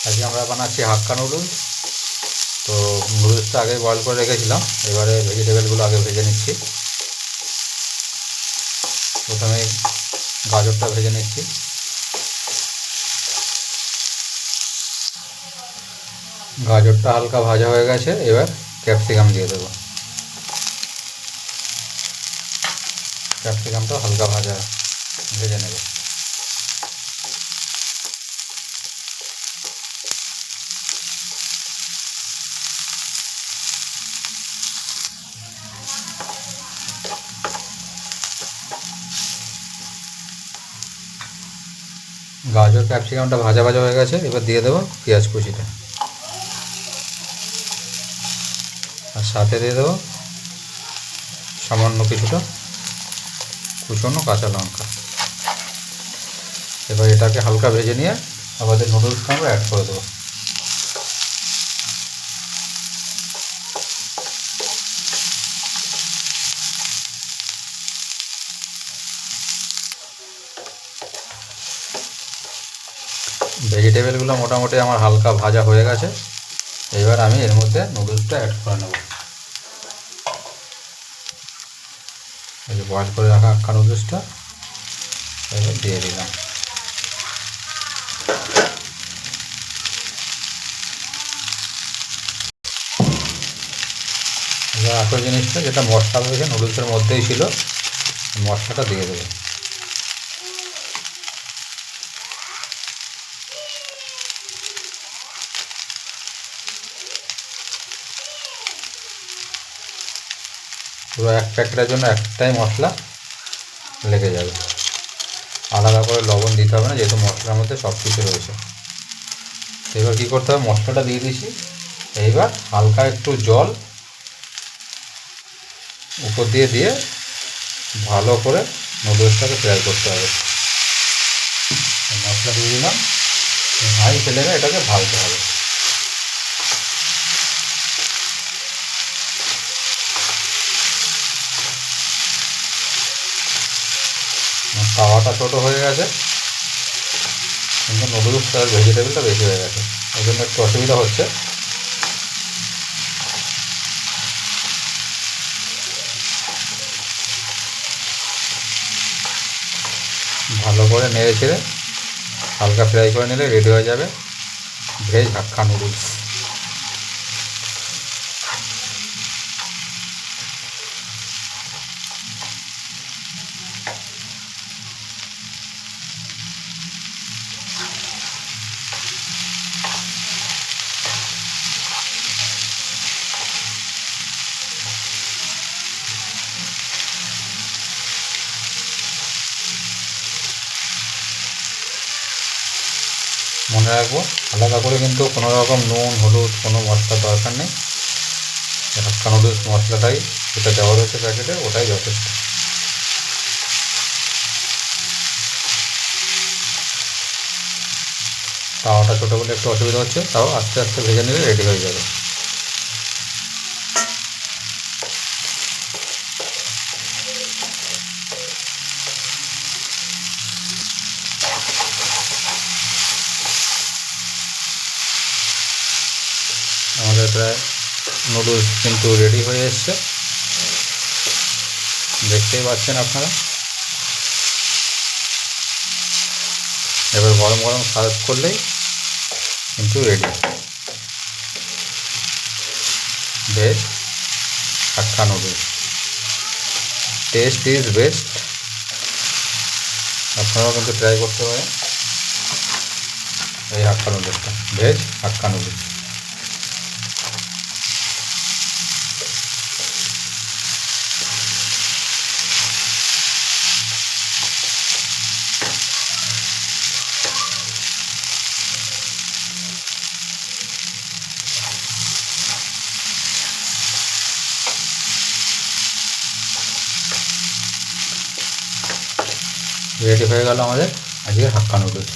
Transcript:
আজকে আমরা বানাচ্ছি হাক্কা নুডলস। তো নুডলসটা আগে বয়েল করে রেখেছিলাম, এবারে ভেজিটেবলগুলো আগে ভেজে নিচ্ছি। প্রথমে গাজরটা ভেজে নিচ্ছি। গাজরটা হালকা ভাজা হয়ে গেছে, এবার ক্যাপসিকাম দিয়ে দেবো। ক্যাপসিকামটা হালকা ভাজা ভেজে নেব। গাজর ক্যাপসিকামটা ভাজা ভাজা হয়ে গেছে, এবার দিয়ে দেবো পেঁয়াজ কুচিটা, আর সাথে দিয়ে দেবো সামান্য কিছুটা কুচনো কাঁচা লঙ্কা। এবার এটাকে হালকা ভেজে নিয়ে আমাদের নুডলসটা আমরা অ্যাড করে দেবো। ভেজিটেবলগুলো মোটামুটি আমার হালকা ভাজা হয়ে গেছে, এবার আমি এর মধ্যে নুডলসটা অ্যাড করে নেব। এই যে বয়েল করে রাখা হাক্কা নুডলসটা এবার দিয়ে দিলাম। এবার আসল জিনিসটা, যেটা মশলা রয়েছে নুডলসের মধ্যেই ছিল, মশলাটা দিয়ে দেবো। পুরো এক প্যাকেটের জন্য একটাই মশলা লেগে যাবে, আলাদা করে লবণ দিতে হবে না, যেহেতু মশলার মধ্যে সব কিছু রয়েছে। এবার কী করতে হবে, মশলাটা দিয়ে দিয়েছি, এইবার হালকা একটু জল উপর দিয়ে দিয়ে ভালো করে নুডলসটাকে ফ্রাই করতে হবে। মশলা দিয়ে দিলাম, হাই ফ্লেমে এটাকে ভাজতে হবে। তাওয়াটা ছোটো হয়ে গেছে, কিন্তু নুডলস আর ভেজিটেবলটা বেশি হয়ে গেছে, ওই জন্য একটু অসুবিধা হচ্ছে। ভালো করে নেড়ে ছেড়ে হালকা ফ্রাই করে নিলে রেডি হয়ে যাবে ভেজ হাক্কা নুডলস। মনে রাখবো, আলাদা করে কিন্তু কোনো রকম নুন হলুদ কোনো মশলার দরকার নেই। হাক্কা নুডলস মশলাটাই যেটা দেওয়া রয়েছে প্যাকেটে, ওটাই যথেষ্ট। তাওয়াটা ছোটো বলে একটু অসুবিধা হচ্ছে, তাও আস্তে আস্তে ভেজে নিলে রেডি হয়ে যাবে। আমাদের প্রায় নুডলস কিন্তু রেডি হয়ে এসছে, দেখতেই পাচ্ছেন আপনারা। এবার গরম গরম সার্ভ করলেই কিন্তু ready veg hakka noodles. Test is best, আপনারাও কিন্তু ট্রাই করতে পারেন এই হাক্কা নুডলসটা, ভেজ হাক্কা নুডলস। রেডি হয়ে গেল আমাদের আজকের হাক্কা নুডলস।